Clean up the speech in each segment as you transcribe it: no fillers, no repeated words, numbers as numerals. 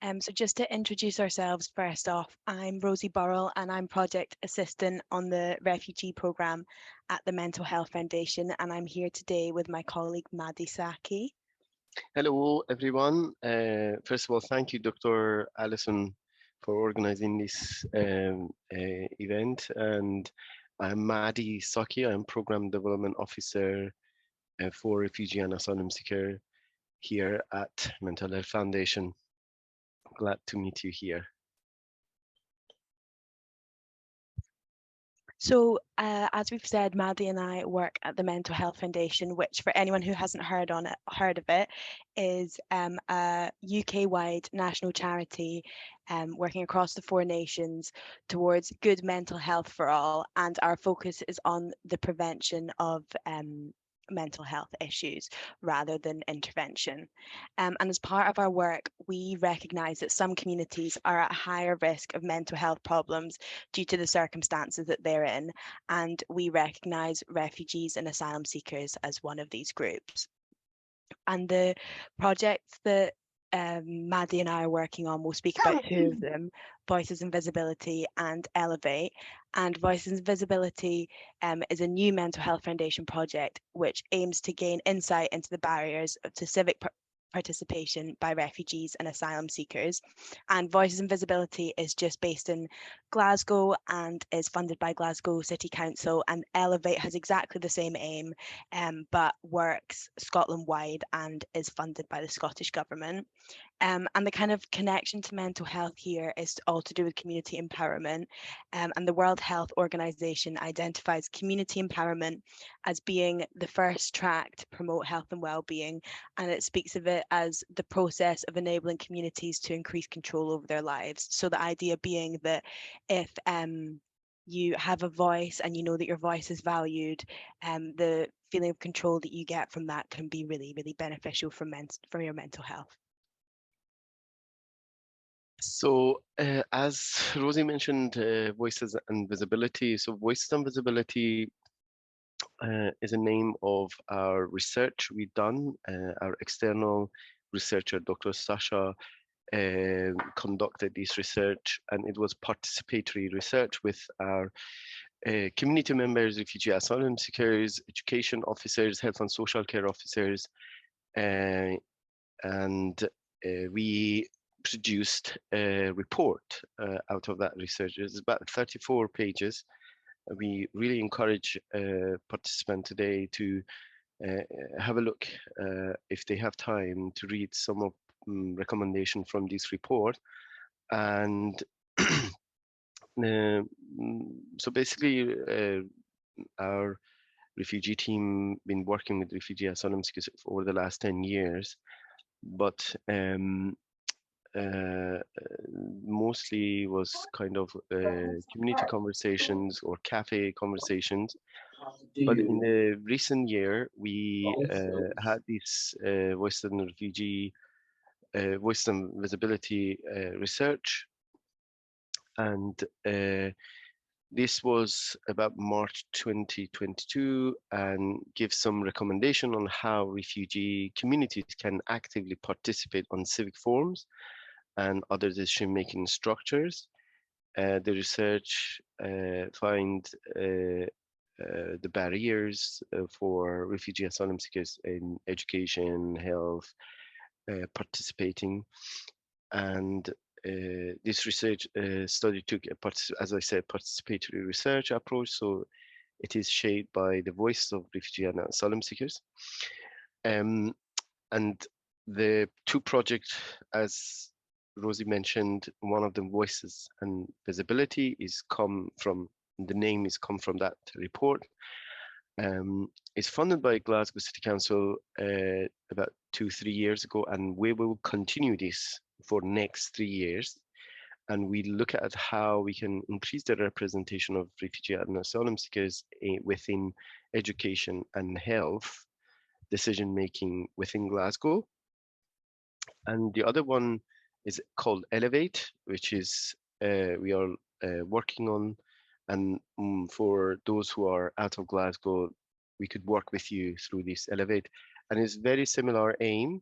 So just to introduce ourselves first off, I'm Rosie Burrell and I'm Project Assistant on the Refugee Programme at the Mental Health Foundation, and I'm here today with my colleague Madhi Saki. Hello, everyone. First of all, thank you, Dr. Allison, for organizing this event. And I'm Madhi Saki. I'm Program Development Officer for Refugee and Asylum Seeker here at Mental Health Foundation. Glad to meet you here. So as we've said, Madhi and I work at the Mental Health Foundation, which for anyone who hasn't heard of it, is a UK-wide national charity working across the 4 nations towards good mental health for all. And our focus is on the prevention of mental health issues rather than intervention. And as part of our work, we recognise that some communities are at higher risk of mental health problems due to the circumstances that they're in, and we recognise refugees and asylum seekers as one of these groups. And the projects that Madhi and I are working on, we'll speak about two of them, Voices and Visibility and Elevate. And Voices and Visibility is a new mental health foundation project which aims to gain insight into the barriers to civic participation by refugees and asylum seekers. And Voices and Visibility is just based in Glasgow and is funded by Glasgow City Council, and Elevate has exactly the same aim, but works Scotland-wide and is funded by the Scottish Government. And the kind of connection to mental health here is all to do with community empowerment. And the World Health Organization identifies community empowerment as being the first track to promote health and well-being. And it speaks of it as the process of enabling communities to increase control over their lives. So the idea being that if you have a voice and you know that your voice is valued, the feeling of control that you get from that can be really, really beneficial for your mental health. So, as Rosie mentioned, Voices and Visibility. So, Voices and Visibility is a name of our research we've done. Our external researcher, Dr. Sasha, conducted this research, and it was participatory research with our community members, refugee asylum seekers, education officers, health and social care officers, and we produced a report out of that research. It's about 34 pages. We really encourage participants today to have a look if they have time to read some of recommendation from this report. And so basically our refugee team been working with refugee asylum seekers over the last 10 years, but mostly was kind of community conversations or cafe conversations. But in the recent year, we had this Western refugee, Western visibility research, and this was about March 2022, and gives some recommendation on how refugee communities can actively participate on civic forums and other decision-making structures. The research find the barriers for refugee asylum seekers in education, health, participating, and this research study took, as I said, participatory research approach. So it is shaped by the voice of refugee and asylum seekers. And the two projects, as Rosie mentioned, one of them, Voices and Visibility, is come from, the name is come from that report. It's funded by Glasgow City Council about 2-3 years ago, and we will continue this for next 3 years. And we look at how we can increase the representation of refugee and asylum seekers within education and health decision making within Glasgow. And the other one is called Elevate, which is we are working on. And for those who are out of Glasgow, we could work with you through this Elevate. And it's very similar aim.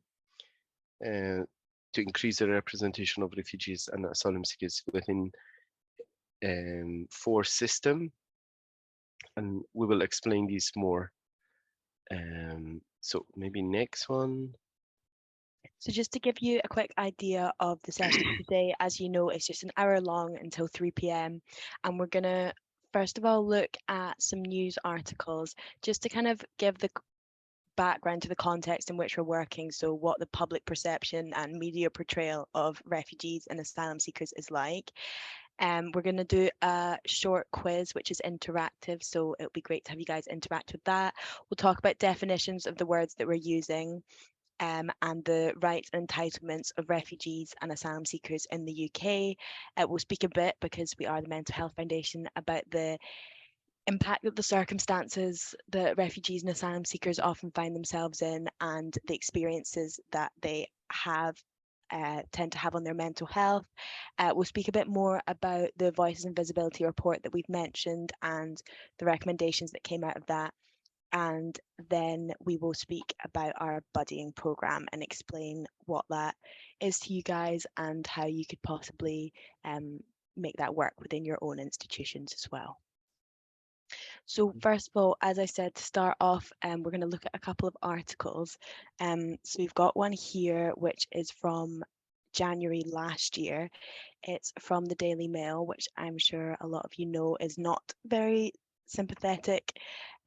to increase the representation of refugees and asylum seekers within four system, and we will explain these more. So maybe next one. So just to give you a quick idea of the session today, as you know, it's just an hour long until 3 p.m. And we're going to, first of all, look at some news articles just to kind of give the background to the context in which we're working. So what the public perception and media portrayal of refugees and asylum seekers is like. We're going to do a short quiz, which is interactive. So it'll be great to have you guys interact with that. We'll talk about definitions of the words that we're using. And the rights and entitlements of refugees and asylum seekers in the UK. We'll speak a bit, because we are the Mental Health Foundation, about the impact that the circumstances that refugees and asylum seekers often find themselves in, and the experiences that they have tend to have on their mental health. We'll speak a bit more about the Voices and Visibility report that we've mentioned and the recommendations that came out of that. And then we will speak about our buddying program and explain what that is to you guys and how you could possibly make that work within your own institutions as well. So first of all, as I said, to start off, we're going to look at a couple of articles. So we've got one here, which is from January last year. It's from the Daily Mail, which I'm sure a lot of you know is not very sympathetic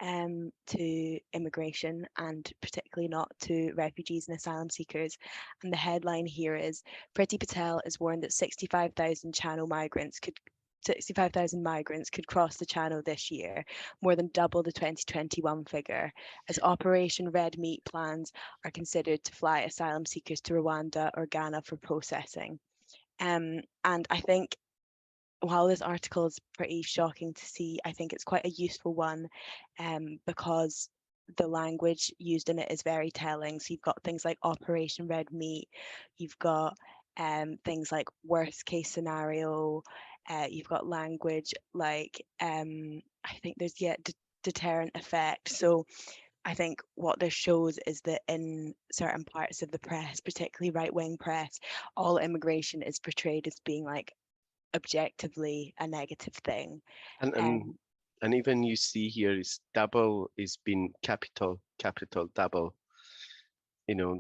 to immigration, and particularly not to refugees and asylum seekers. And the headline here is, Priti Patel is warned that 65,000 migrants could cross the channel this year, more than double the 2021 figure, as Operation Red Meat plans are considered to fly asylum seekers to Rwanda or Ghana for processing. And I think while this article is pretty shocking to see, I think it's quite a useful one, because the language used in it is very telling. So you've got things like Operation Red Meat, you've got things like worst case scenario, you've got language like I think there's deterrent effect. So I think what this shows is that in certain parts of the press, particularly right-wing press, all immigration is portrayed as being like objectively a negative thing. And and and even you see here is double is been capital double. You know,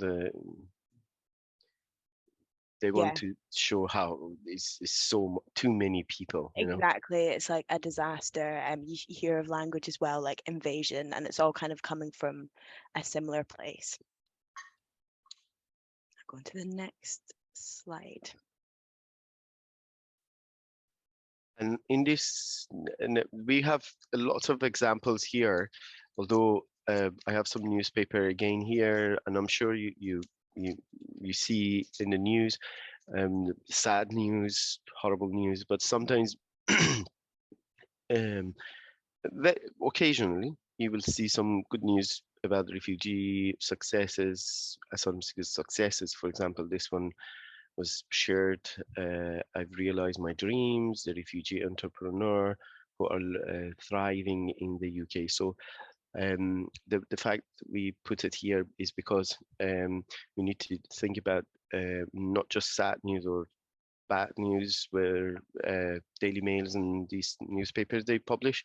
they Yeah, want to show how it's too many people, you know. exactly. It's like a disaster. You hear of language as well, like invasion, and it's all kind of coming from a similar place. Go on to the next slide. And in this, we have a lot of examples here, although I have some newspaper again here, and I'm sure you see in the news, sad news, horrible news, but sometimes um, occasionally you will see some good news about refugee successes, asylum seekers successes. For example, this one was shared. I've realized my dreams, the refugee entrepreneur who are thriving in the UK. So the fact we put it here is because we need to think about not just sad news or bad news where Daily Mails and these newspapers they publish.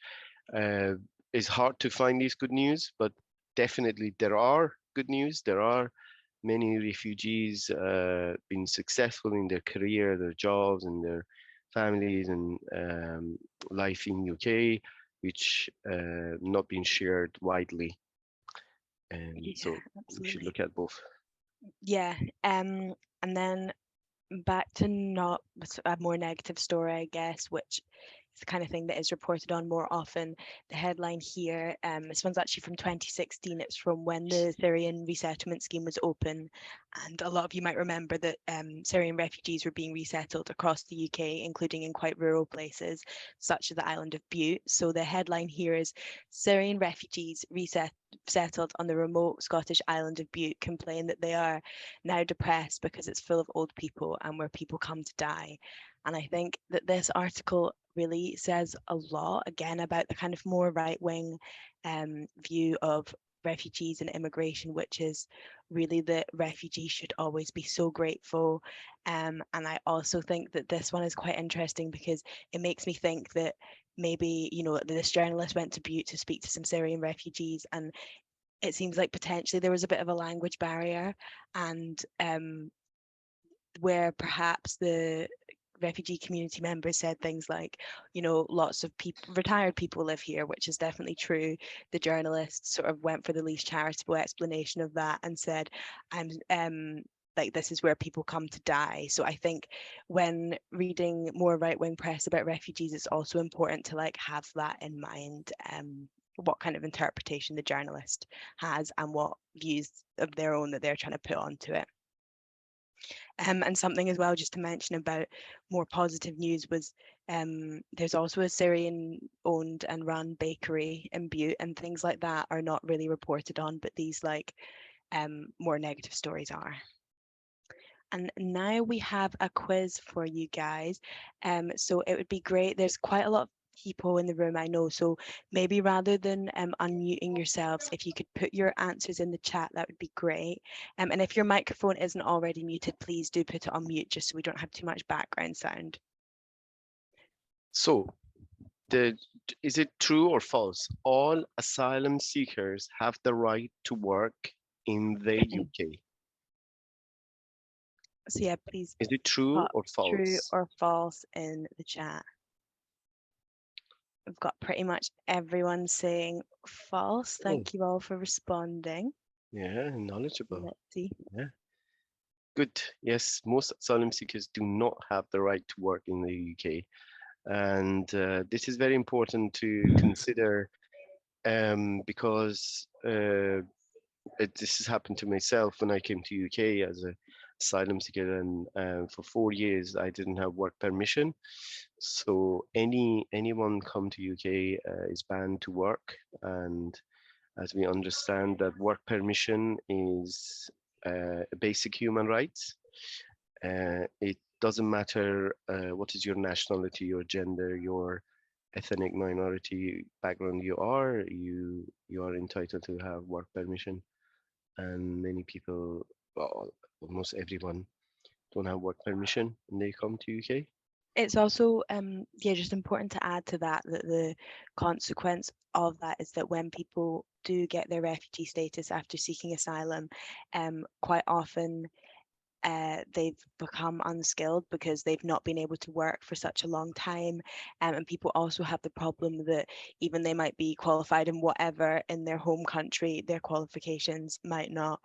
Uh, it's hard to find these good news, but definitely there are good news. There are many refugees being successful in their career, their jobs, and their families and life in UK, which not being shared widely. And Yeah, so we should absolutely. look at both. Yeah, and then back to not a more negative story, I guess, which is the kind of thing that is reported on more often. The headline here, this one's actually from 2016. It's from when the Syrian resettlement scheme was open, and a lot of you might remember that Syrian refugees were being resettled across the UK, including in quite rural places, such as the island of Bute. So the headline here is, Syrian refugees settled on the remote Scottish island of Bute complain that they are now depressed because it's full of old people and where people come to die. And I think that this article really says a lot, again, about the kind of more right-wing view of refugees and immigration, which is really that refugees should always be so grateful. And I also think that this one is quite interesting because it makes me think that maybe, you know, this journalist went to Butte to speak to some Syrian refugees, and it seems like potentially there was a bit of a language barrier, and where perhaps the refugee community members said things like, you know, lots of people, retired people live here, which is definitely true. The journalist sort of went for the least charitable explanation of that and said, I'm like, this is where people come to die. So I think when reading more right-wing press about refugees, it's also important to like have that in mind. What kind of interpretation the journalist has and what views of their own that they're trying to put onto it. And something as well, just to mention about more positive news, was there's also a Syrian owned and run bakery in Butte, and things like that are not really reported on, but these like more negative stories are. And now we have a quiz for you guys. So it would be great. There's quite a lot of people in the room, I know. So maybe rather than unmuting yourselves, if you could put your answers in the chat, that would be great. And if your microphone isn't already muted, please do put it on mute just so we don't have too much background sound. So, is it true or false? All asylum seekers have the right to work in the UK. So yeah, please Is it true pop or true false? or false in the chat. We've got pretty much everyone saying false. Oh, Thank you all for responding. yeah, knowledgeable. Let's see. Yeah, good. Yes, most asylum seekers do not have the right to work in the UK. And this is very important to consider because this has happened to myself when I came to UK as a asylum seeker, and for 4 years I didn't have work permission. So anyone come to UK is banned to work, and as we understand that work permission is a basic human rights. It doesn't matter what is your nationality, your gender, your ethnic minority background you are entitled to have work permission. And many people, well, almost everyone, don't have work permission when they come to UK. It's also yeah, just important to add to that that the consequence of that is that when people do get their refugee status after seeking asylum, quite often they've become unskilled because they've not been able to work for such a long time. And people also have the problem that even they might be qualified in whatever in their home country, their qualifications might not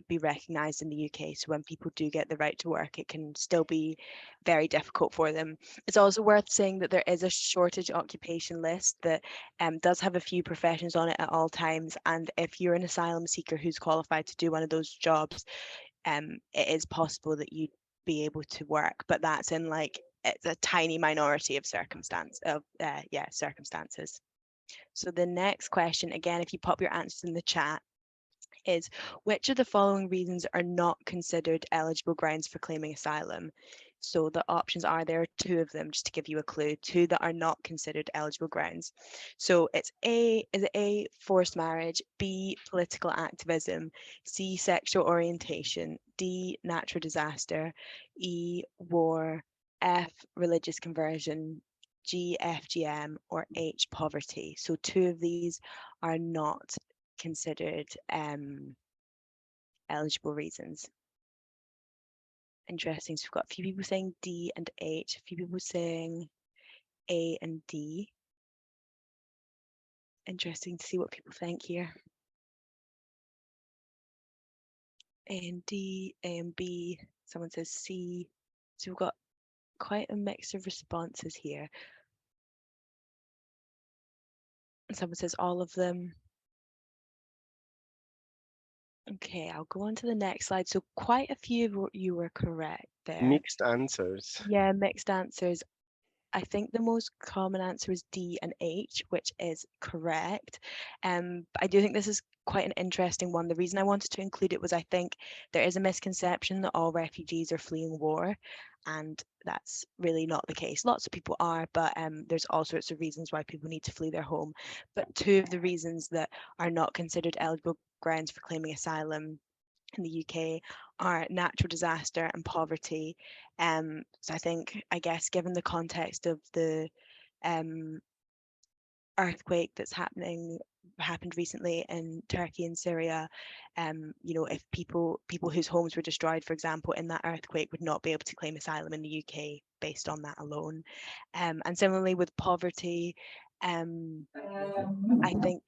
be recognised in the UK. So when people do get the right to work, it can still be very difficult for them. It's also worth saying that there is a shortage occupation list that does have a few professions on it at all times. And if you're an asylum seeker who's qualified to do one of those jobs, it is possible that you'd be able to work, but that's in like it's a tiny minority of circumstances. So the next question, again, if you pop your answers in the chat, is which of the following reasons are not considered eligible grounds for claiming asylum? So the options are, there are two of them, just to give you a clue, two that are not considered eligible grounds. So it's is it A, forced marriage, B, political activism, C, sexual orientation, D, natural disaster, E, war, F, religious conversion, G, FGM, or H, poverty. So two of these are not considered eligible reasons. Interesting. So we've got a few people saying D and H, a few people saying A and D. Interesting to see what people think here. A and D, A and B, someone says C. So we've got quite a mix of responses here. And someone says all of them. Okay, I'll go on to the next slide. So quite a few of you were correct there. Mixed answers. Yeah, mixed answers. I think the most common answer is D and H, which is correct. But I do think this is quite an interesting one. The reason I wanted to include it was I think there is a misconception that all refugees are fleeing war, and that's really not the case. Lots of people are, but there's all sorts of reasons why people need to flee their home. But two of the reasons that are not considered eligible grounds for claiming asylum in the UK are natural disaster and poverty. So I guess, given the context of the um, earthquake that's happened recently in Turkey and Syria, if people whose homes were destroyed, for example, in that earthquake, would not be able to claim asylum in the UK based on that alone. And similarly with poverty, um, I think.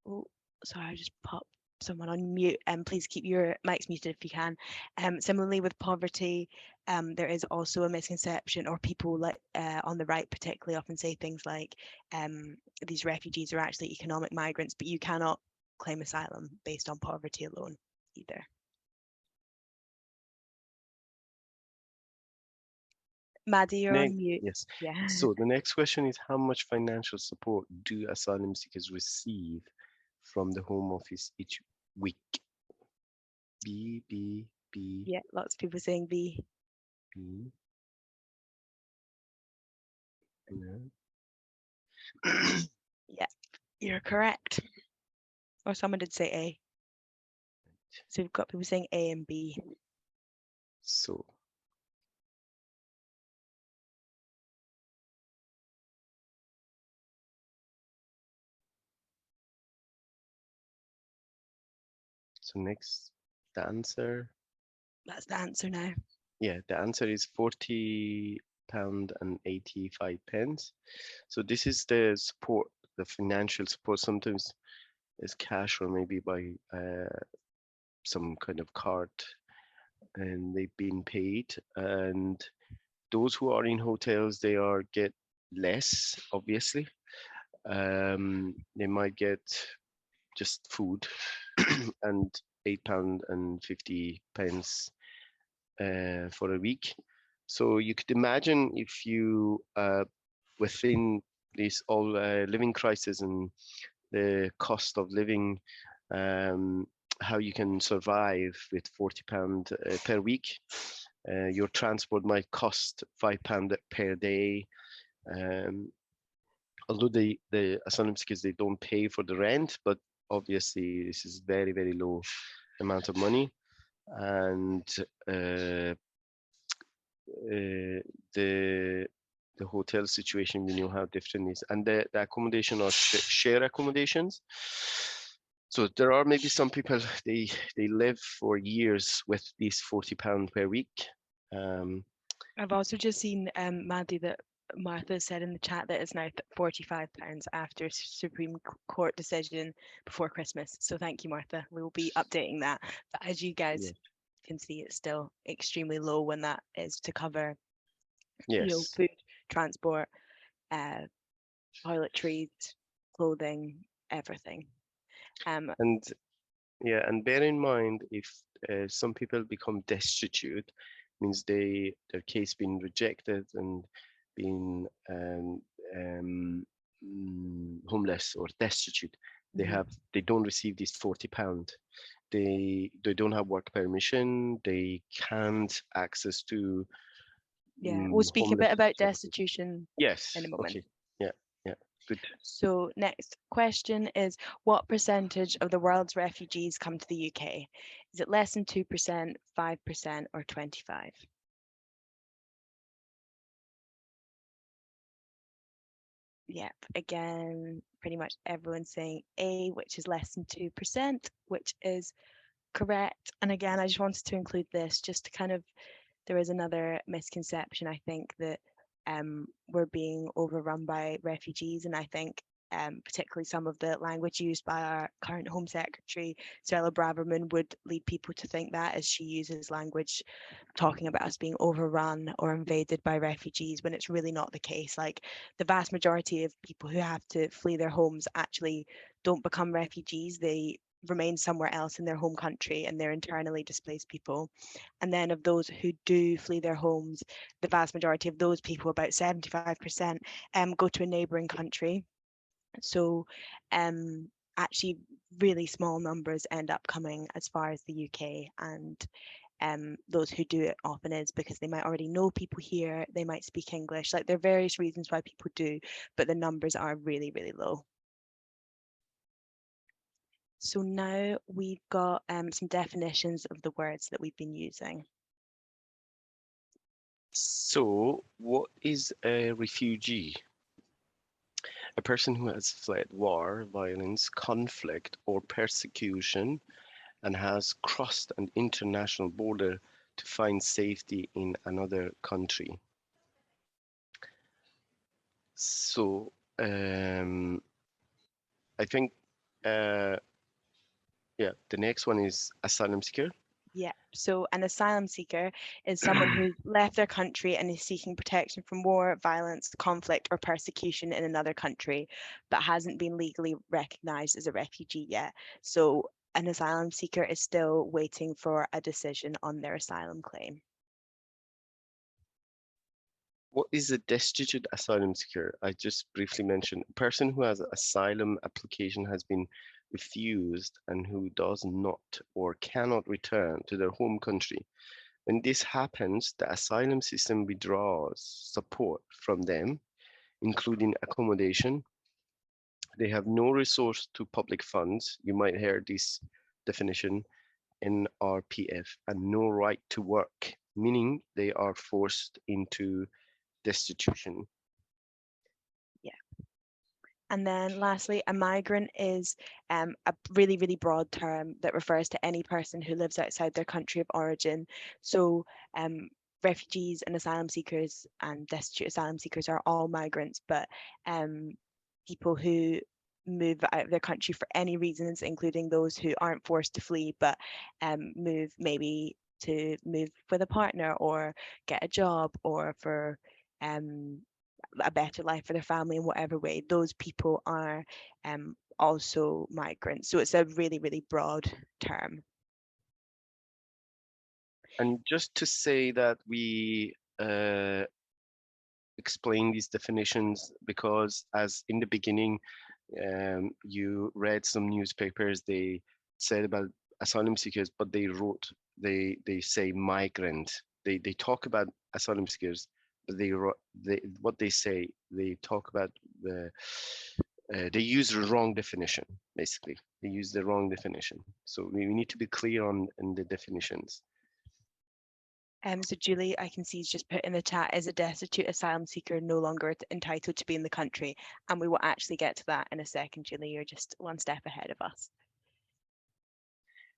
Oh, sorry, I just popped someone on mute. Please keep your mics muted if you can. Similarly with poverty, there is also a misconception, or people like on the right particularly often say things like these refugees are actually economic migrants, but you cannot claim asylum based on poverty alone either. Madhi, you're on mute. Yes. Yeah. So the next question is, how much financial support do asylum seekers receive from the Home Office each week? B, B, B, Yeah, lots of people saying B. B. No. Yeah, you're correct. Or someone did say A. So we've got people saying A and B. So next, the answer. That's the answer now. Yeah, the answer is £40 and 85 pence. So this is the support, the financial support. Sometimes is cash or maybe by some kind of card, and they've been paid. And those who are in hotels, they are get less, obviously. They might get just food and £8 and 50 pence for a week. So you could imagine if you within this all living crisis and the cost of living, um, how you can survive with £40 per week. Your transport might cost £5 per day. Um, Although the asylum seekers, they don't pay for the rent, but obviously this is very, very low amount of money. And the hotel situation, we know how different it is, and the accommodation are share accommodations. So there are maybe some people, they live for years with these £40 per week. I've also just seen, Madhi, that Martha said in the chat that it's now £45 after Supreme Court decision before Christmas. So thank you, Martha. We will be updating that. But as you guys Yes, can see, it's still extremely low when that is to cover, yes, food, transport, uh, toiletries, clothing, everything. and yeah, and bear in mind, if some people become destitute, means their case been rejected and been homeless or destitute. They don't receive this £40. They don't have work permission. They can't access to Yeah, we'll speak a homeless bit about services. destitution in Yes. a moment. Okay. Yeah. Yeah. Good. So next question is, what percentage of the world's refugees come to the UK? Is it less than 2%, 5%, or 25? Yep, again, pretty much everyone's saying A, which is less than 2%, which is correct. And again, I just wanted to include this just to kind of, there is another misconception, I think, that we're being overrun by refugees. And I think particularly some of the language used by our current Home Secretary, Stella Braverman, would lead people to think that, as she uses language talking about us being overrun or invaded by refugees, when it's really not the case. Like, the vast majority of people who have to flee their homes actually don't become refugees. They remain somewhere else in their home country, and they're internally displaced people. And then of those who do flee their homes, the vast majority of those people, about 75%, go to a neighbouring country. So actually really small numbers end up coming as far as the UK, and those who do it often is because they might already know people here, they might speak English. Like, there are various reasons why people do, but the numbers are really, really low. So now we've got some definitions of the words that we've been using. So, what is a refugee? A person who has fled war, violence, conflict, or persecution and has crossed an international border to find safety in another country. So, I think, yeah, the next one is asylum seeker. Yeah, so an asylum seeker is someone who's left their country and is seeking protection from war, violence, conflict, or persecution in another country, but hasn't been legally recognised as a refugee yet. So an asylum seeker is still waiting for a decision on their asylum claim. What is a destitute asylum seeker? I just briefly mentioned a person who has asylum application has been refused and who does not or cannot return to their home country. When this happens, the asylum system withdraws support from them, including accommodation. They have no resource to public funds. You might hear this definition, NRPF, and no right to work, meaning they are forced into destitution. Yeah. And then lastly, a migrant is a really, really broad term that refers to any person who lives outside their country of origin. So refugees and asylum seekers and destitute asylum seekers are all migrants, but people who move out of their country for any reasons, including those who aren't forced to flee, but move maybe to move with a partner or get a job or for a better life for their family in whatever way, those people are also migrants. So it's a really, really broad term. And just to say that we explain these definitions because as in the beginning, you read some newspapers, they said about asylum seekers, but they say migrant. They talk about asylum seekers, but they what they say, they talk about they use the wrong definition, basically. They use the wrong definition. So we need to be clear on in the definitions. So Julie, I can see, is just put in the chat, is a destitute asylum seeker no longer entitled to be in the country? And we will actually get to that in a second, Julie. You're just one step ahead of us.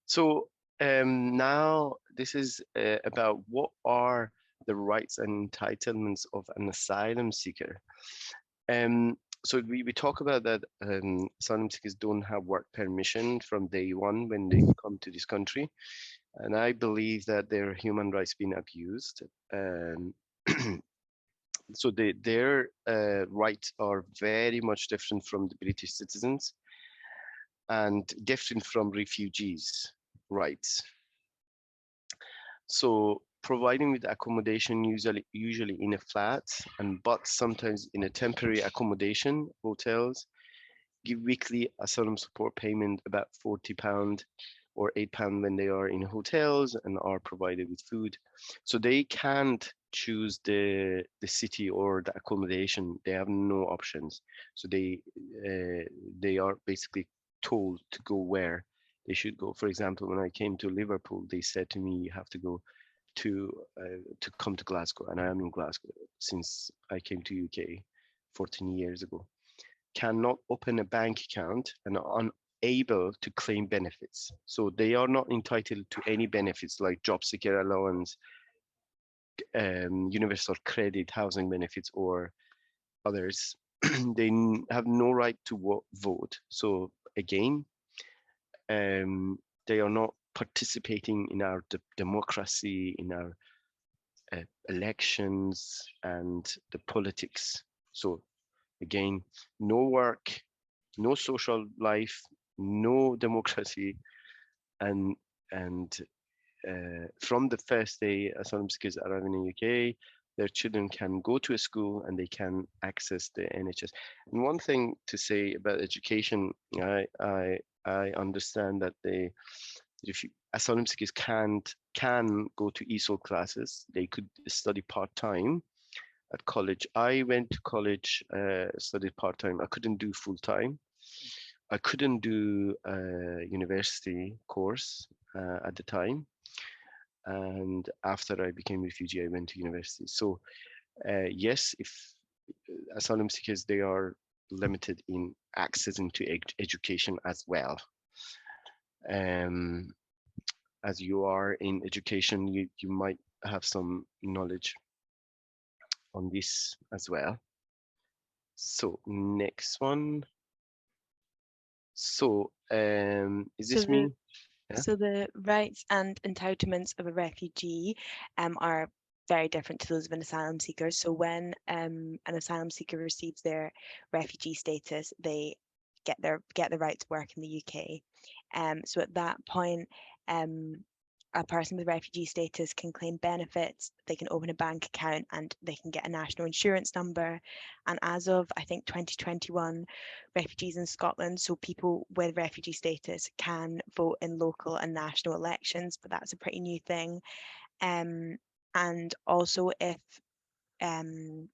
So now this is about what are the rights and entitlements of an asylum seeker. So we talk about that asylum seekers don't have work permission from day one when they come to this country. And I believe that their human rights being abused. So their rights are very much different from the British citizens and different from refugees' rights. So providing with accommodation, usually in a flat, but sometimes in a temporary accommodation, hotels, give weekly asylum support payment about £40 or £8 when they are in hotels and are provided with food. So they can't choose the city or the accommodation. They have no options. So they are basically told to go where they should go. For example, when I came to Liverpool, they said to me, "You have to go to come to Glasgow," and I am in Glasgow since I came to UK 14 years ago. Cannot open a bank account and are unable to claim benefits. So they are not entitled to any benefits like job seeker allowance, universal credit, housing benefits, or others. They have no right to vote. So again, they are not participating in our democracy, in our elections and the politics. So again, no work, no social life, no democracy, and and from the first day asylum seekers arrive in the UK, their children can go to a school and they can access the NHS. And one thing to say about education, I understand that if asylum seekers can go to ESOL classes, they could study part time at college. I went to college, studied part time. I couldn't do full time. I couldn't do a university course at the time, and after I became refugee, I went to university. So yes, if asylum seekers, they are limited in accessing to education as well. Um, as you are in education, you might have some knowledge on this as well. So next one. So is So this the me? Yeah. So the rights and entitlements of a refugee are very different to those of an asylum seeker. So when an asylum seeker receives their refugee status, they get the right to work in the UK. So at that point, um, a person with refugee status can claim benefits, they can open a bank account, and they can get a national insurance number. And as of, I think, 2021, refugees in Scotland, so people with refugee status, can vote in local and national elections, but that's a pretty new thing. And also, um,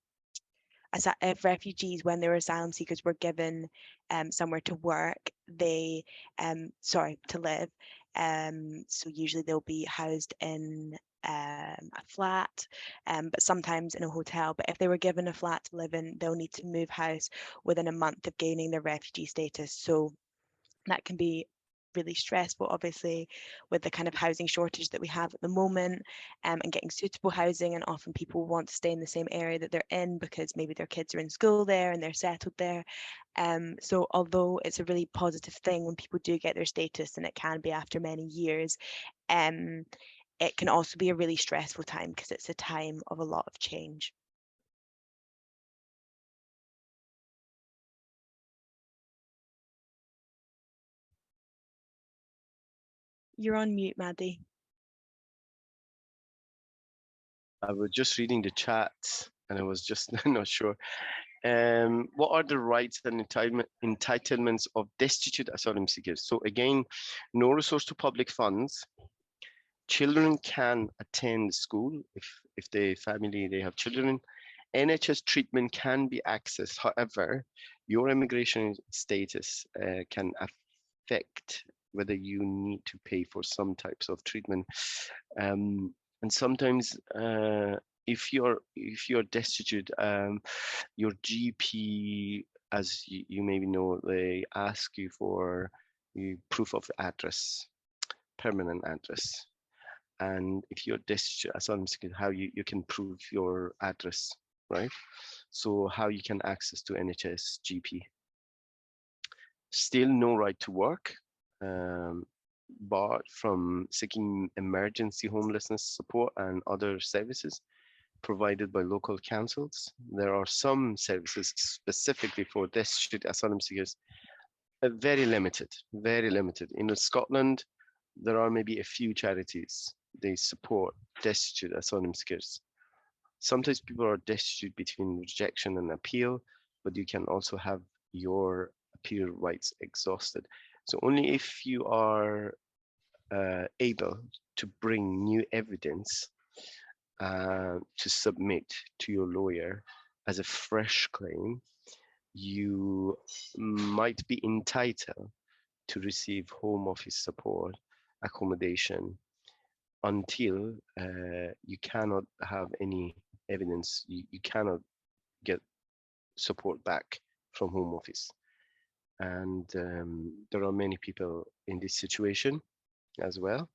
if refugees, when they were asylum seekers, were given somewhere to work, to live. So usually they'll be housed in a flat, but sometimes in a hotel. But if they were given a flat to live in, they'll need to move house within a month of gaining their refugee status. So that can be really stressful, obviously, with the kind of housing shortage that we have at the moment, and getting suitable housing. And often people want to stay in the same area that they're in because maybe their kids are in school there and they're settled there. So although it's a really positive thing when people do get their status, and it can be after many years, um, it can also be a really stressful time because it's a time of a lot of change. You're on mute, Madhi. I was just reading the chat and I was just not sure. What are the rights and entitlements of destitute asylum seekers? So again, no resource to public funds. Children can attend school if the family they have children. NHS treatment can be accessed. However, your immigration status can affect whether you need to pay for some types of treatment. And sometimes, if you're destitute, your GP, as you maybe know, they ask you for proof of address, permanent address. And if you're destitute asylum seeker, how you can prove your address, right? So how you can access to NHS GP. Still no right to work, um, barred from seeking emergency homelessness support and other services provided by local councils. There are some services specifically for destitute asylum seekers, very limited, very limited. In Scotland, there are maybe a few charities. They support destitute asylum seekers. Sometimes people are destitute between rejection and appeal, but you can also have your appeal rights exhausted. So only if you are able to bring new evidence to submit to your lawyer as a fresh claim, you might be entitled to receive home office support, accommodation, until you cannot have any evidence, you cannot get support back from home office. And there are many people in this situation as well.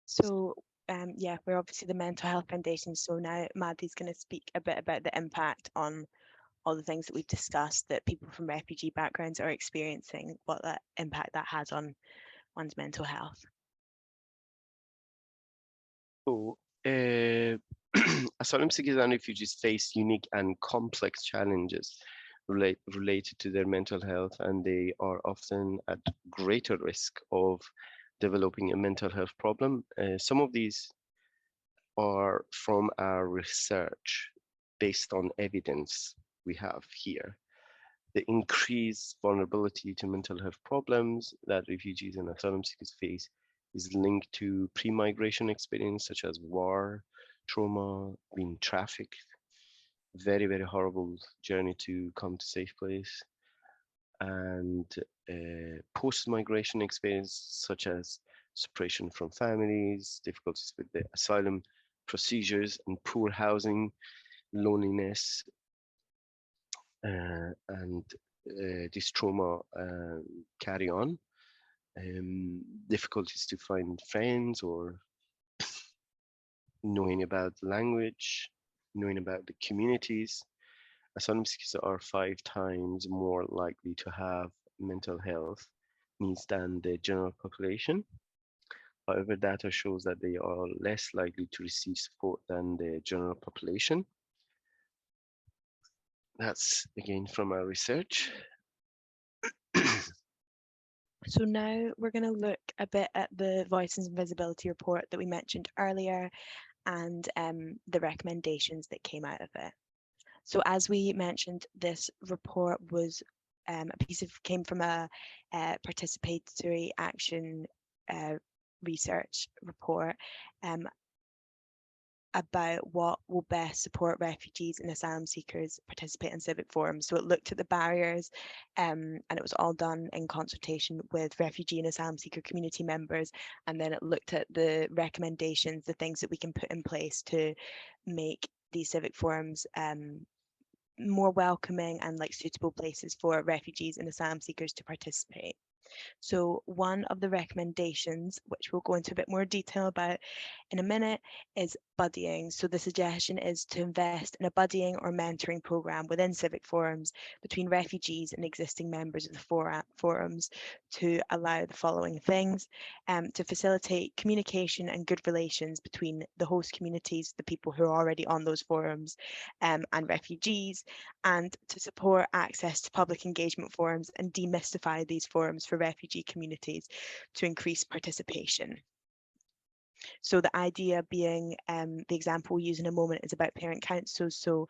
So, yeah, we're obviously the Mental Health Foundation. So now Maddy's going to speak a bit about the impact on all the things that we've discussed that people from refugee backgrounds are experiencing, what that impact that has on one's mental health. So, asylum seekers and refugees face unique and complex challenges related to their mental health, and they are often at greater risk of developing a mental health problem. Some of these are from our research based on evidence we have here. The increased vulnerability to mental health problems that refugees and asylum seekers face is linked to pre-migration experience such as war, trauma, being trafficked, very, very horrible journey to come to safe place, and post-migration experience such as separation from families, difficulties with the asylum procedures, and poor housing, loneliness, and this trauma carry on. Difficulties to find friends or knowing about the language, knowing about the communities. Asylum seekers are 5 times more likely to have mental health needs than the general population. However, data shows that they are less likely to receive support than the general population. That's again from our research. So now we're going to look a bit at the Voices and Visibility report that we mentioned earlier and the recommendations that came out of it. So as we mentioned, this report was came from a participatory action research report about what will best support refugees and asylum seekers participate in civic forums. So it looked at the barriers and it was all done in consultation with refugee and asylum seeker community members. And then it looked at the recommendations, the things that we can put in place to make these civic forums more welcoming and like suitable places for refugees and asylum seekers to participate. So one of the recommendations, which we'll go into a bit more detail about in a minute, is buddying. So the suggestion is to invest in a buddying or mentoring program within civic forums between refugees and existing members of the forums to allow the following things: to facilitate communication and good relations between the host communities, the people who are already on those forums, and refugees, and to support access to public engagement forums and demystify these forums for refugee communities to increase participation. So the idea being, the example we'll use in a moment is about parent councils. So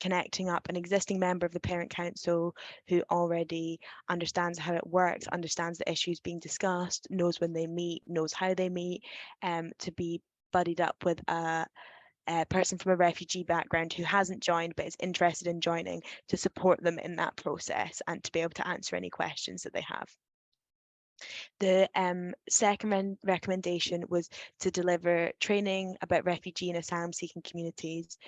connecting up an existing member of the parent council who already understands how it works, understands the issues being discussed, knows when they meet, knows how they meet, to be buddied up with a person from a refugee background who hasn't joined but is interested in joining, to support them in that process and to be able to answer any questions that they have. The second recommendation was to deliver training about refugee and asylum seeking communities,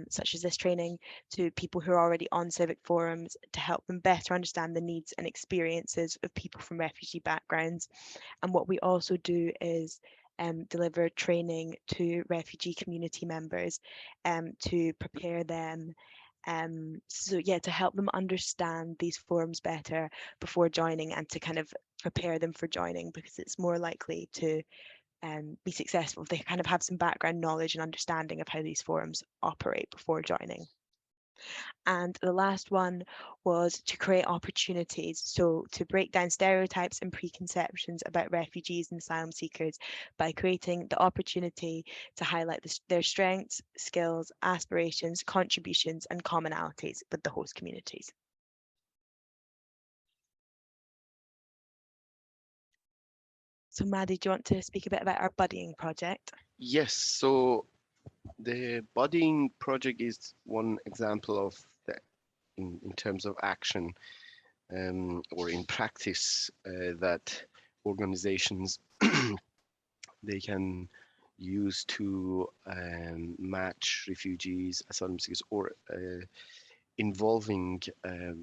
such as this training, to people who are already on civic forums to help them better understand the needs and experiences of people from refugee backgrounds. And what we also do is deliver training to refugee community members to prepare them. So yeah, to help them understand these forums better before joining and to kind of prepare them for joining, because it's more likely to be successful if they kind of have some background knowledge and understanding of how these forums operate before joining. And the last one was to create opportunities. So to break down stereotypes and preconceptions about refugees and asylum seekers by creating the opportunity to highlight their strengths, skills, aspirations, contributions, and commonalities with the host communities. So Madhi, do you want to speak a bit about our buddying project? Yes, so the buddying project is one example of that in terms of action or in practice that organizations they can use to match refugees, asylum seekers, or involving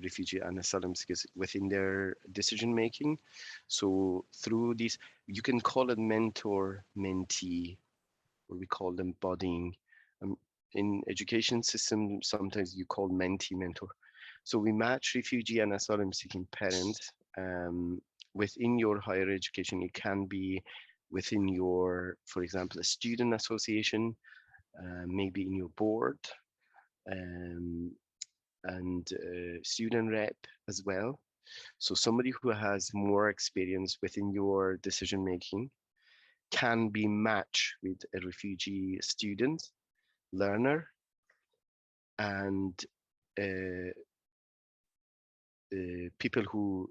refugee and asylum seekers within their decision making. So through these, you can call it mentor mentee, or we call them buddying. In education system, sometimes you call mentee mentor. So we match refugee and asylum seeking parents within your higher education. It can be within your, for example, a student association, maybe in your board, um, and student rep as well. So somebody who has more experience within your decision making can be matched with a refugee student, learner, and uh, people who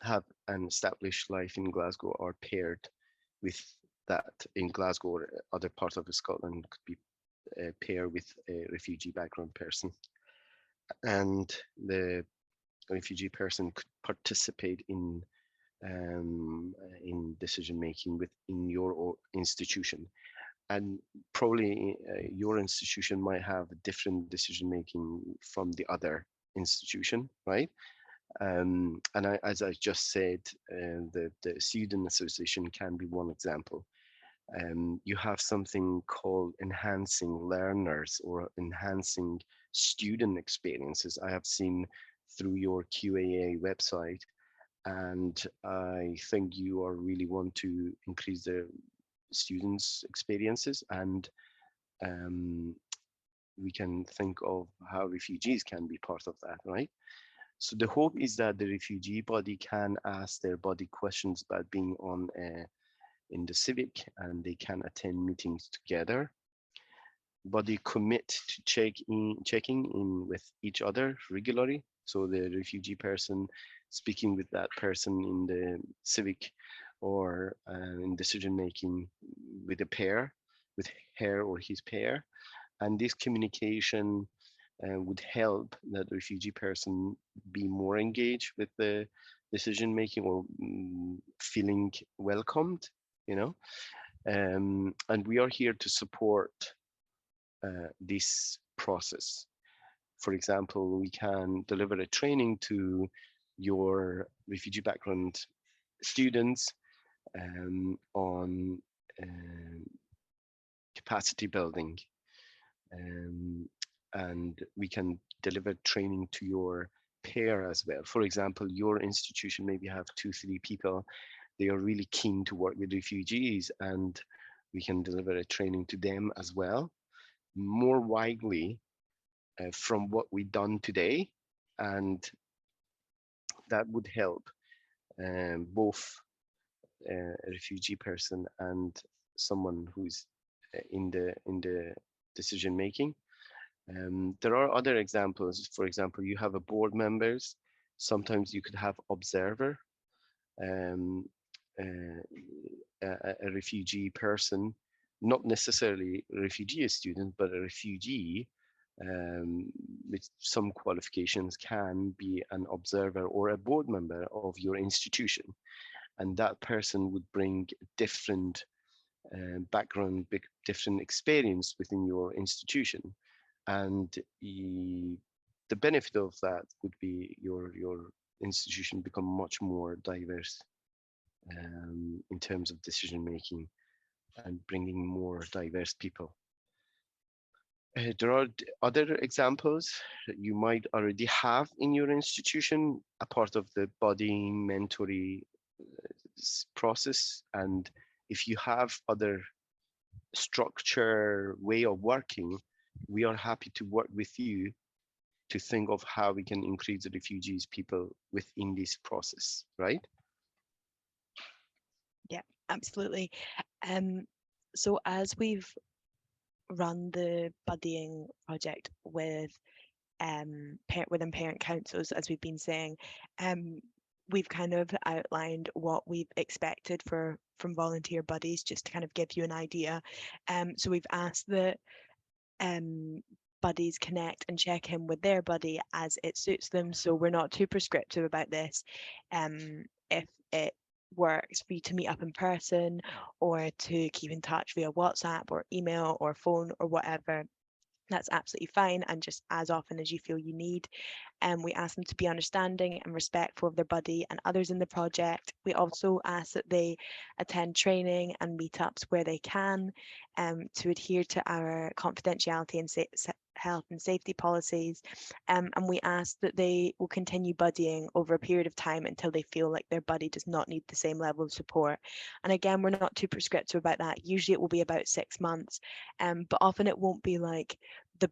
have an established life in Glasgow are paired with that in Glasgow or other parts of Scotland could be paired with a refugee background person. And the refugee person could participate in decision making within your institution. And probably your institution might have a different decision making from the other institution, right? And as I just said, the student association can be one example. You have something called enhancing learners or enhancing student experiences. I have seen through your QAA website, and I think you are really want to increase the students' experiences, and um, we can think of how refugees can be part of that, right? So the hope is that the refugee body can ask their body questions about being on in the civic, and they can attend meetings together. Body commit to checking in with each other regularly. So the refugee person speaking with that person in the civic or in decision making with a pair, with her or his pair, and this communication would help that refugee person be more engaged with the decision making or feeling welcomed, you know. And we are here to support this process. For example, we can deliver a training to your refugee background students on um, capacity building, um, and we can deliver training to your pair as well. For example, your institution maybe have 2, 3 people. They are really keen to work with refugees, and we can deliver a training to them as well, more widely from what we've done today, and that would help both a refugee person and someone who's in the decision making. There are other examples. For example, you have a board members. Sometimes you could have observer, um, uh, a refugee person, not necessarily a refugee student, but a refugee with some qualifications can be an observer or a board member of your institution. And that person would bring different background, different experience within your institution. And the benefit of that would be your institution become much more diverse in terms of decision making and bringing more diverse people. There are other examples that you might already have in your institution, a part of the body mentoring process. And if you have other structure way of working, we are happy to work with you to think of how we can increase the refugees people within this process, right? Yeah, absolutely. Um, so as we've run the buddying project with within parent councils, as we've been saying, um, we've kind of outlined what we've expected from volunteer buddies, just to kind of give you an idea. So we've asked that buddies connect and check in with their buddy as it suits them. So we're not too prescriptive about this. If it works for you to meet up in person or to keep in touch via WhatsApp or email or phone or whatever, that's absolutely fine, and just as often as you feel you need. And we ask them to be understanding and respectful of their buddy and others in the project. We also ask that they attend training and meetups where they can, to adhere to our confidentiality and health and safety policies. And we ask that they will continue buddying over a period of time until they feel like their buddy does not need the same level of support. And again, we're not too prescriptive about that. Usually it will be about 6 months, but often it won't be like the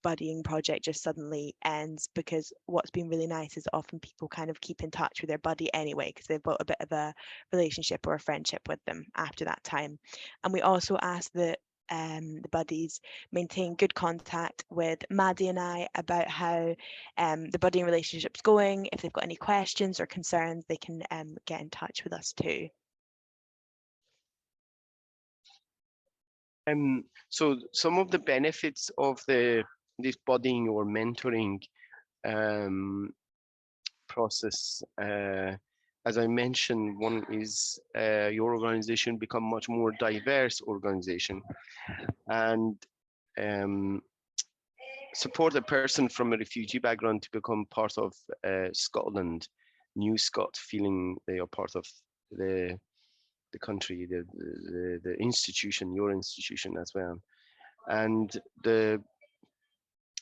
buddying project just suddenly ends, because what's been really nice is often people kind of keep in touch with their buddy anyway, because they've built a bit of a relationship or a friendship with them after that time. And we also ask that the buddies maintain good contact with Madhi and I about how the buddying relationship's going. If they've got any questions or concerns, they can get in touch with us too. So some of the benefits of this buddying or mentoring process, as I mentioned, one is your organization become much more diverse organization, and support a person from a refugee background to become part of Scotland, New Scot, feeling they are part of the country, the institution, your institution as well, and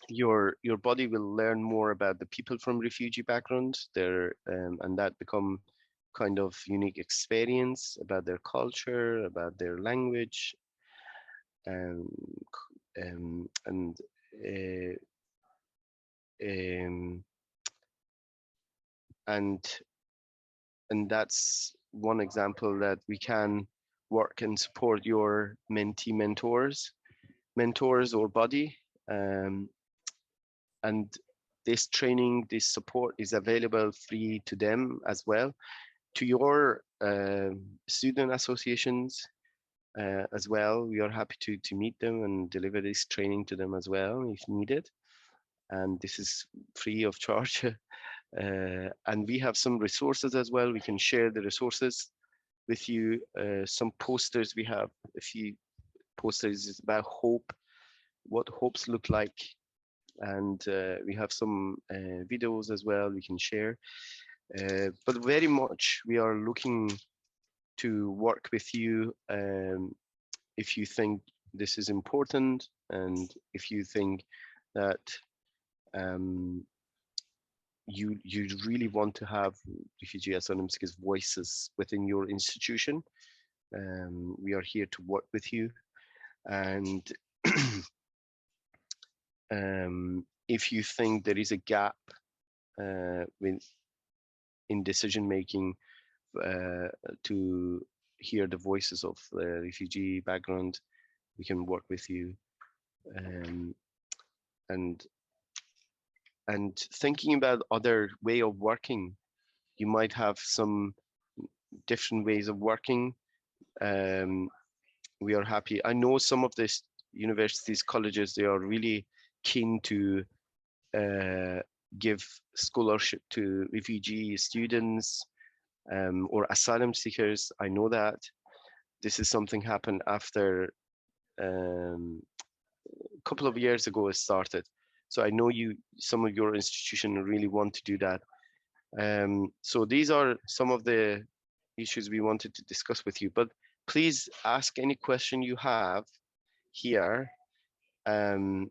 your body will learn more about the people from refugee background, and that become kind of unique experience about their culture, about their language, um, and uh, um, and and that's one example that we can work and support your mentee mentors or body, um, and this training, this support is available free to them as well, to your student associations as well. We are happy to meet them and deliver this training to them as well if needed, and this is free of charge. And we have some resources as well. We can share the resources with you. Some posters, we have a few posters about hope, what hopes look like, and we have some videos as well we can share. But very much we are looking to work with you, if you think this is important, and if you think that um, you really want to have refugee asylum seekers voices within your institution. We are here to work with you, and if you think there is a gap in decision making to hear the voices of the refugee background, we can work with you. Um, and thinking about other way of working, you might have some different ways of working. Um, we are happy. I know some of these universities, colleges, they are really keen to uh, give scholarship to refugee students or asylum seekers. I know that this is something happened after a couple of years ago it started. So I know some of your institution really want to do that. So these are some of the issues we wanted to discuss with you, but please ask any question you have here. Um,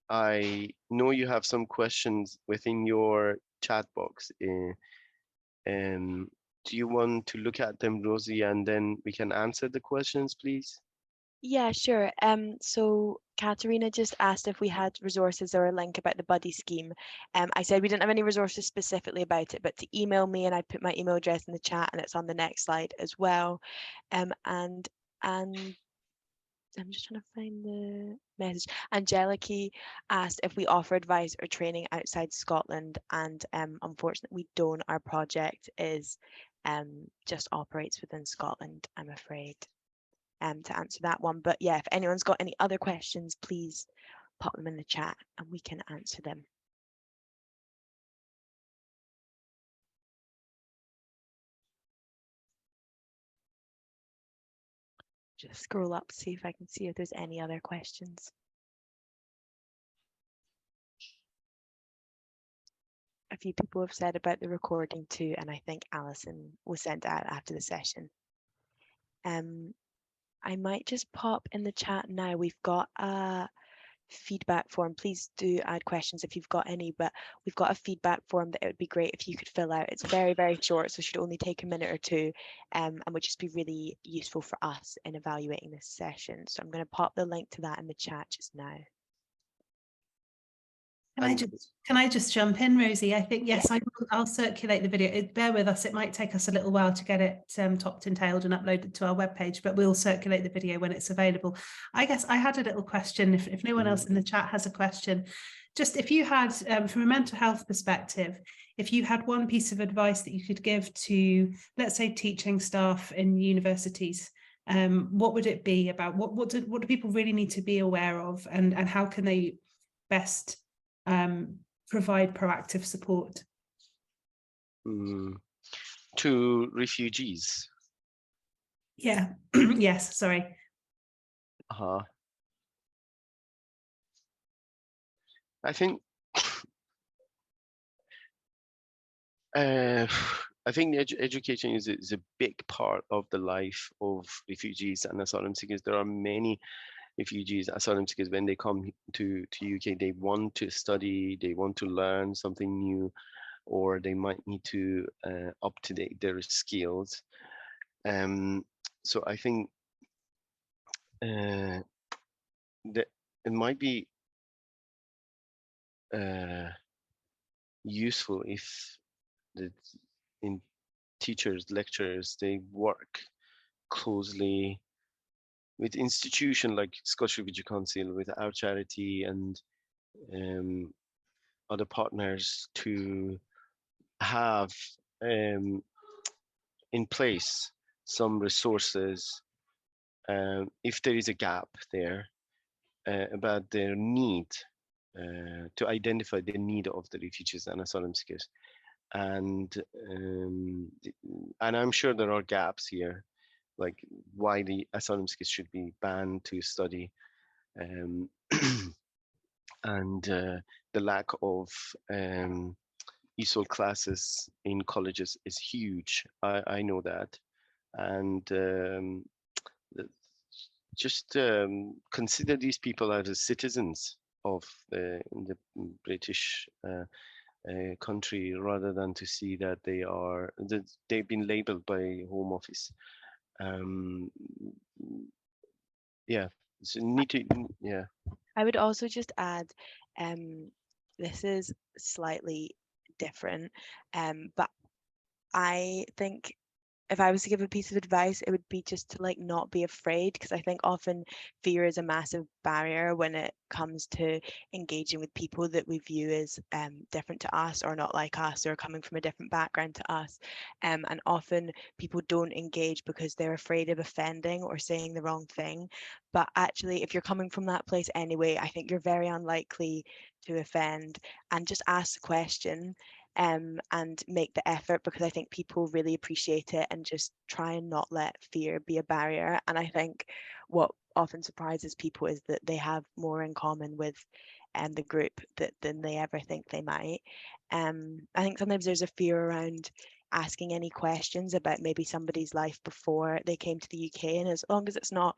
I know you have some questions within your chat box. Do you want to look at them, Rosie, and then we can answer the questions, please? Yeah, sure. So Katerina just asked if we had resources or a link about the buddy scheme. I said we didn't have any resources specifically about it, but to email me, and I put my email address in the chat, and it's on the next slide as well. And I'm just trying to find the message. Angelica asked if we offer advice or training outside Scotland, and unfortunately we don't. Our project is just operates within Scotland, I'm afraid, to answer that one. But yeah, if anyone's got any other questions, please pop them in the chat and we can answer them. Just scroll up, see if I can see if there's any other questions. A few people have said about the recording too, and I think Alison was sent out after the session. I might just pop in the chat now. We've got a feedback form. Please do add questions if you've got any, but we've got a feedback form that it would be great if you could fill out. It's very, very short, so it should only take a minute or two, and would just be really useful for us in evaluating this session. So I'm going to pop the link to that in the chat just now. Can I just jump in, Rosie? I think, yes, I'll circulate the video. Bear with us. It might take us a little while to get it topped and tailed and uploaded to our webpage, but we'll circulate the video when it's available. I guess I had a little question, if no one else in the chat has a question. Just if you had, from a mental health perspective, if you had one piece of advice that you could give to, let's say, teaching staff in universities, what would it be about? What do people really need to be aware of, and how can they best provide proactive support to refugees? Yeah. Yes, sorry. I think education is a big part of the life of refugees and asylum seekers. There are many refugees, asylum seekers, when they come to UK, they want to study, they want to learn something new, or they might need to up-to-date their skills. So I think that it might be useful if in teachers, lecturers, they work closely with institutions like Scottish Refugee Council, with our charity and other partners, to have in place some resources if there is a gap there, about their need, to identify the need of the refugees and asylum seekers. And I'm sure there are gaps here, like why the asylum seekers should be banned to study, and the lack of ESOL classes in colleges is huge. I know that. And just consider these people as citizens of the British country, rather than to see that they've been labeled by Home Office. Yeah, so need to, yeah. I would also just add, this is slightly different, but I think if I was to give a piece of advice, it would be just to like not be afraid, because I think often fear is a massive barrier when it comes to engaging with people that we view as different to us, or not like us, or coming from a different background to us. And often people don't engage because they're afraid of offending or saying the wrong thing. But actually, if you're coming from that place anyway, I think you're very unlikely to offend, and just ask the question. And make the effort, because I think people really appreciate it, and just try and not let fear be a barrier. And I think what often surprises people is that they have more in common with the group than they ever think they might. I think sometimes there's a fear around asking any questions about maybe somebody's life before they came to the UK, and as long as it's not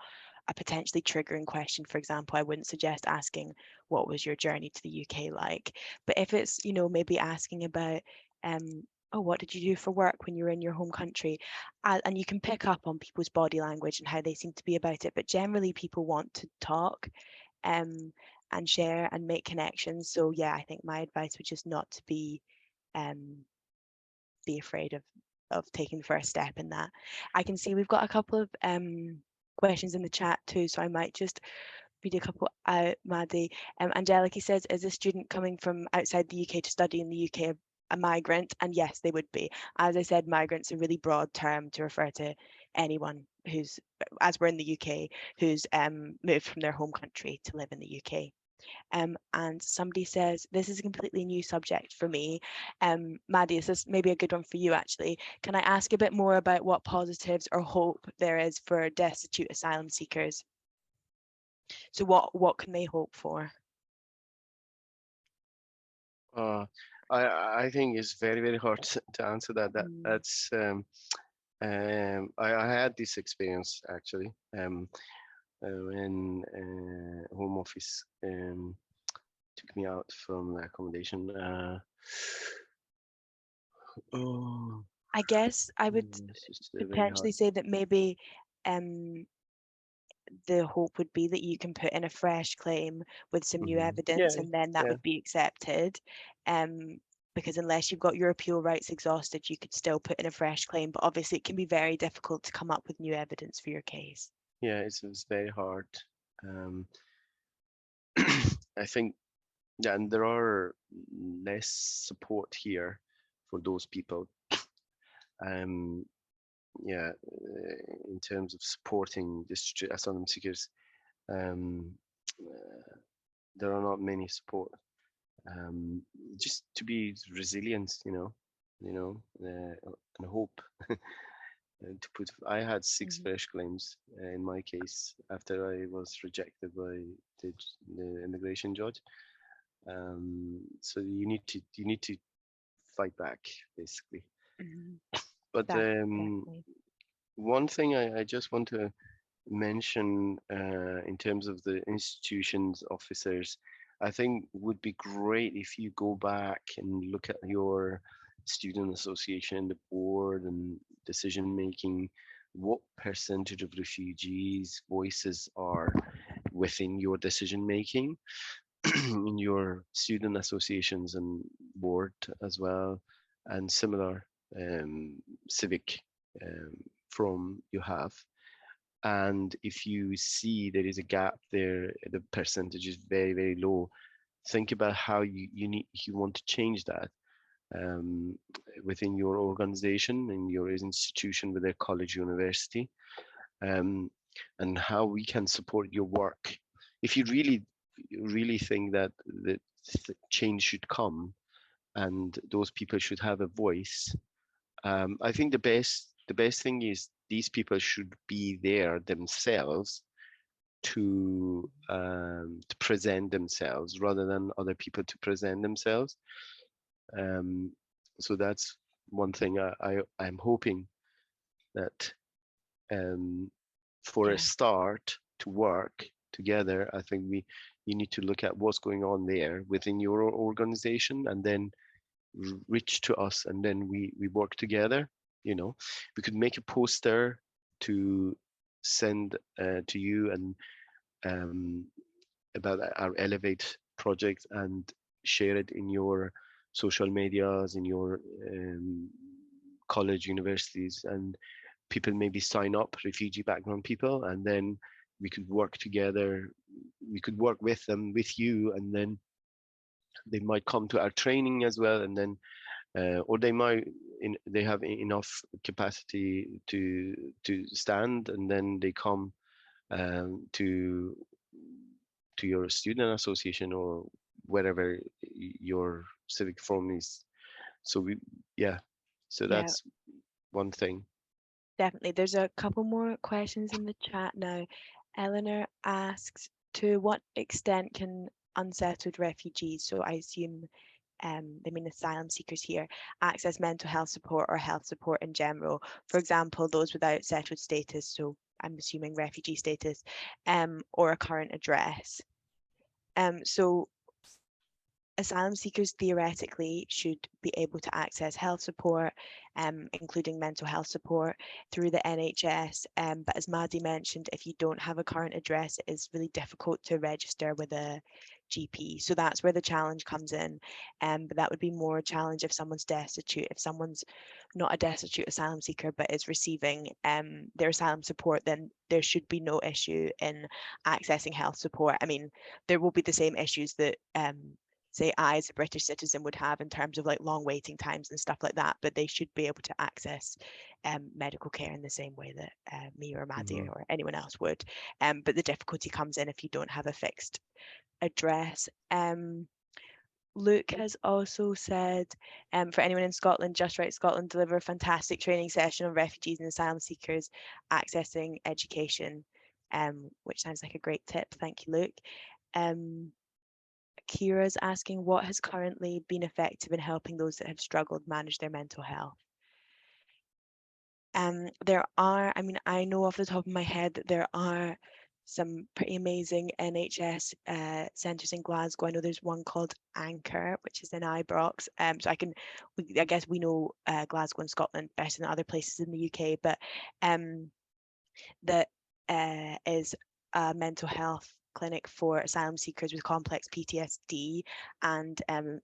a potentially triggering question, for example, I wouldn't suggest asking what was your journey to the UK like. But if it's, maybe asking about oh, what did you do for work when you were in your home country, and you can pick up on people's body language and how they seem to be about it, but generally people want to talk and share and make connections. So yeah, I think my advice would just not to be afraid of taking the first step in that. I can see we've got a couple of questions in the chat too, so I might just read a couple out. Madhi, Angelica says, is a student coming from outside the UK to study in the UK a migrant? And yes, they would be. As I said, migrant's a really broad term to refer to anyone who's, as we're in the UK, who's moved from their home country to live in the UK. And somebody says, this is a completely new subject for me. Madhi, this is maybe a good one for you actually. Can I ask a bit more about what positives or hope there is for destitute asylum seekers? So what can they hope for? I think it's very, very hard to answer that. That's I had this experience actually, when Home Office took me out from the accommodation. I guess I would potentially say that maybe the hope would be that you can put in a fresh claim with some new evidence, Yeah, and then that yeah, would be accepted. Because unless you've got your appeal rights exhausted, you could still put in a fresh claim, but obviously it can be very difficult to come up with new evidence for your case. yeah. It's very hard. Um, I think, yeah, and there are less support here for those people. Um, yeah, in terms of supporting district asylum seekers, um, there are not many support. Just to be resilient, and hope. I had 6 Mhm. fresh claims in my case after I was rejected by the immigration judge. So you need to fight back basically. Mhm. But Definitely. one thing I just want to mention in terms of the institution's officers, I think would be great if you go back and look at your student association, the board, and decision making. What percentage of refugees' voices are within your decision making in your student associations and board as well, and similar civic um, from you have. And if you see there is a gap there, the percentage is very, very low, think about how you want to change that um, within your organization, in your institution, with a college, university, um, and how we can support your work. If you really think that the change should come and those people should have a voice, I think the best thing is these people should be there themselves to present themselves rather than other people to present themselves. Um, so that's one thing I'm hoping that for a Yeah. start to work together, I think you need to look at what's going on there within your organization and then reach to us, and then we work together. We could make a poster to send to you and um, about our Elevate project and share it in your social medias, in your college, universities, and people maybe sign up, refugee background people, and then we could work together. We could work with them, with you, and then they might come to our training as well, and then or they have enough capacity to stand, and then they come to your student association or wherever your civic forum is. So yeah, so Yeah, that's one thing. definitely. There's a couple more questions in the chat now. Eleanor asks, to what extent can unsettled refugees, so I assume they mean asylum seekers here, access mental health support or health support in general? For example, those without settled status, so I'm assuming refugee status, or a current address. So asylum seekers theoretically should be able to access health support, including mental health support, through the NHS. But as Madhi mentioned, if you don't have a current address, it is really difficult to register with a GP. So that's where the challenge comes in. But that would be more a challenge if someone's destitute. If someone's not a destitute asylum seeker but is receiving their asylum support, then there should be no issue in accessing health support. I mean, there will be the same issues that say I as a British citizen would have in terms of like long waiting times and stuff like that, but they should be able to access medical care in the same way that me or Madhi or anyone else would. But the difficulty comes in if you don't have a fixed address. Luke has also said, for anyone in Scotland, Just Right Scotland deliver a fantastic training session on refugees and asylum seekers accessing education, which sounds like a great tip. Thank you, Luke. Kira's asking, what has currently been effective in helping those that have struggled manage their mental health? There are, I mean, I know off the top of my head that there are some pretty amazing NHS centres in Glasgow. I know there's one called Anchor, which is in Ibrox. So I guess we know Glasgow and Scotland better than other places in the UK, but that is a mental health clinic for asylum seekers with complex PTSD, and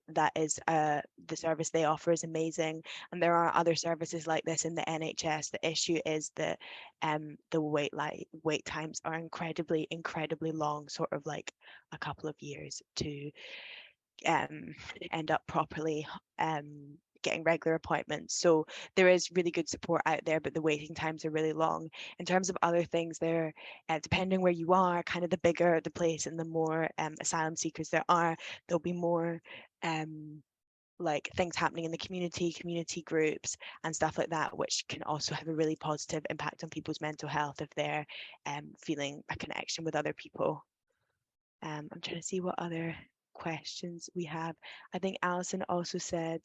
that is the service they offer is amazing. And there are other services like this in the NHS. The issue is that the wait times are incredibly long, sort of like a couple of years to end up properly getting regular appointments. So there is really good support out there, but the waiting times are really long. In terms of other things, there, depending where you are, kind of the bigger the place and the more asylum seekers there are, there'll be more like things happening in the community groups and stuff like that, which can also have a really positive impact on people's mental health if they're feeling a connection with other people. I'm trying to see what other questions we have. I think Alison also said,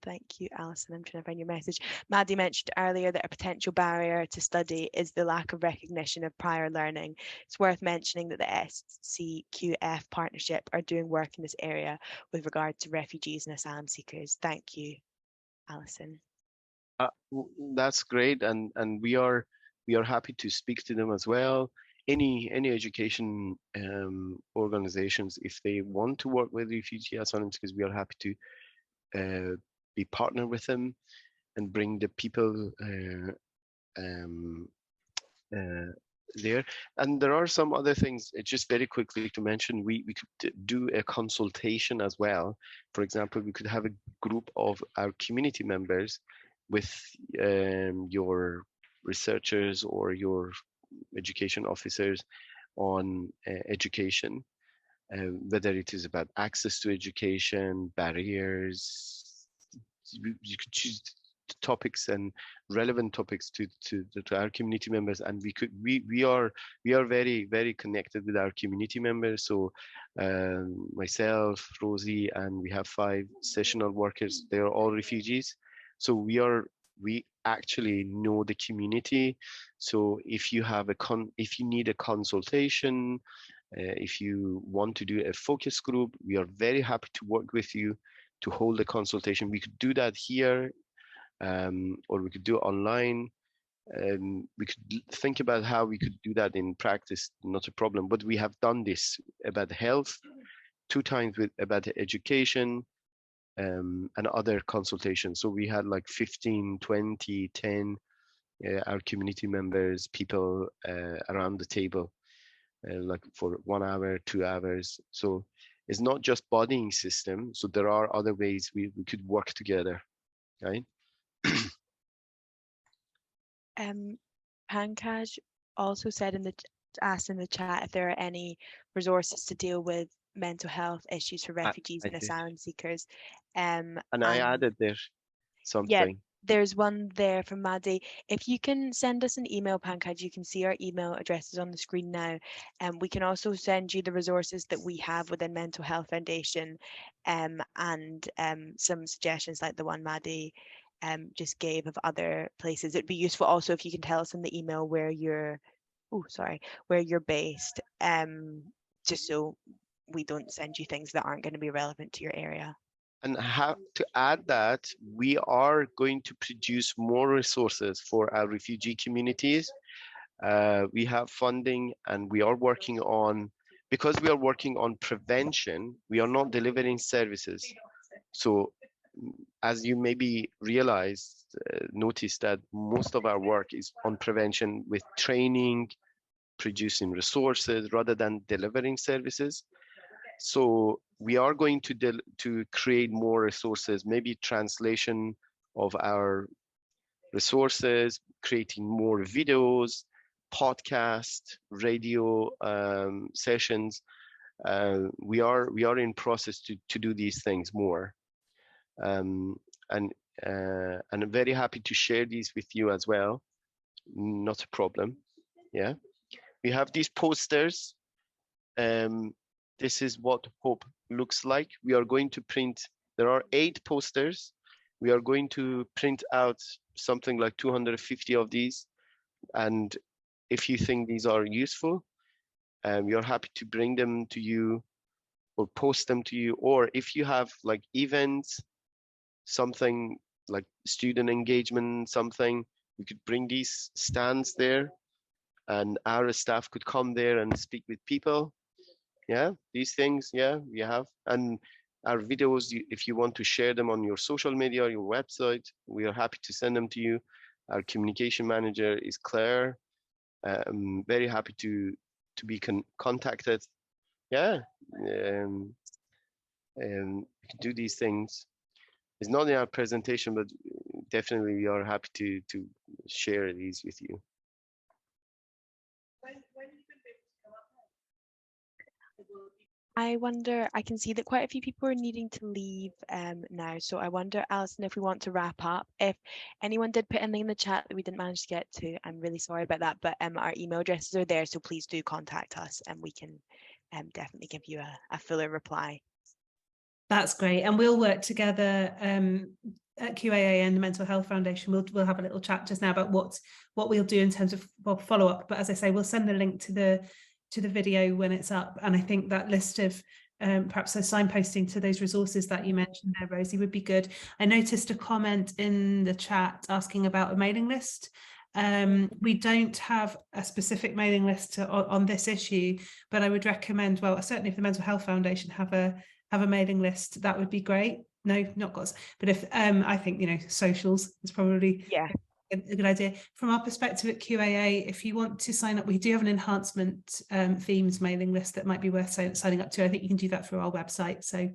thank you, Alison. I'm trying to find your message. Madhi mentioned earlier that a potential barrier to study is the lack of recognition of prior learning. It's worth mentioning that the SCQF partnership are doing work in this area with regard to refugees and asylum seekers. Thank you, Alison. That's great, and we are happy to speak to them as well. Any education organizations, if they want to work with refugee asylum seekers, we are happy to be partner with them and bring the people there. And there are some other things, just very quickly to mention, we could do a consultation as well. For example, we could have a group of our community members with your researchers or your education officers on education, whether it is about access to education, barriers. You could choose topics and relevant topics to our community members, and we are very connected with our community members. So myself, Rosie, and we have 5 sessional workers. They are all refugees, so we actually know the community. So if you have if you need a consultation, if you want to do a focus group, we are very happy to work with you to hold a consultation. We could do that here, or we could do it online. We could think about how we could do that in practice, not a problem. But we have done this about health 2 times about education and other consultations. So we had like 15, 20, 10 our community members, people around the table, like for 1 hour, 2 hours. So it's not just bodying system. So there are other ways we could work together, right? Pankaj also said asked in the chat if there are any resources to deal with mental health issues for refugees and asylum seekers. And I added there something. Yeah, there's one there from Madhi. If you can send us an email, Pankaj, you can see our email addresses on the screen now. And we can also send you the resources that we have within Mental Health Foundation, and some suggestions like the one Madhi just gave of other places. It'd be useful also if you can tell us in the email where you're based, just so we don't send you things that aren't going to be relevant to your area. And have to add that we are going to produce more resources for our refugee communities. We have funding, and we are working on, because we are working on prevention, we are not delivering services. So as you maybe notice that most of our work is on prevention with training, producing resources rather than delivering services. So we are going to create more resources, maybe translation of our resources, creating more videos, podcast, radio sessions. We are in process to do these things more, and I'm very happy to share these with you as well. Not a problem. Yeah, we have these posters. This is what hope looks like. We are going to print, there are 8 posters. We are going to print out something like 250 of these. And if you think these are useful, we are happy to bring them to you or post them to you. Or if you have like events, something like student engagement, something, we could bring these stands there and our staff could come there and speak with people. Yeah, these things, yeah, we have. And our videos, if you want to share them on your social media or your website, we are happy to send them to you. Our communication manager is Claire. I'm very happy to be contacted. Yeah, we can do these things. It's not in our presentation, but definitely we are happy to share these with you. I wonder, I can see that quite a few people are needing to leave now. So I wonder, Alison, if we want to wrap up, if anyone did put anything in the chat that we didn't manage to get to, I'm really sorry about that, but our email addresses are there. So please do contact us and we can definitely give you a fuller reply. That's great. And we'll work together at QAA and the Mental Health Foundation. We'll have a little chat just now about what we'll do in terms of follow up. But as I say, we'll send the link to the video when it's up. And I think that list of perhaps a signposting to those resources that you mentioned there, Rosie, would be good. I noticed a comment in the chat asking about a mailing list. We don't have a specific mailing list on this issue, but I would recommend, well, certainly if the Mental Health Foundation have a mailing list, that would be great. No, not got, but if I think socials is probably a good idea. From our perspective at QAA, if you want to sign up, we do have an enhancement themes mailing list that might be worth signing up to. I think you can do that through our website, so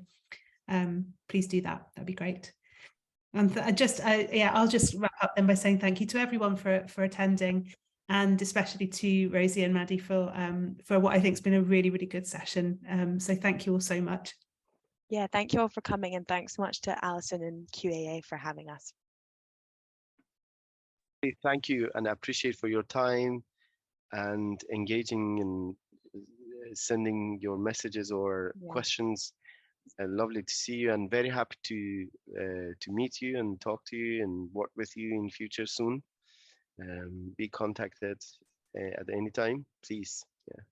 please do that. That'd be great. And I'll just wrap up then by saying thank you to everyone for attending, and especially to Rosie and Madhi for what I think has been a really, really good session. So thank you all so much. Yeah, thank you all for coming, and thanks so much to Alison and QAA for having us. Thank you, and I appreciate for your time and engaging and sending your messages or questions. Lovely to see you, and very happy to meet you and talk to you and work with you in future soon. Be contacted at any time, please. Yeah.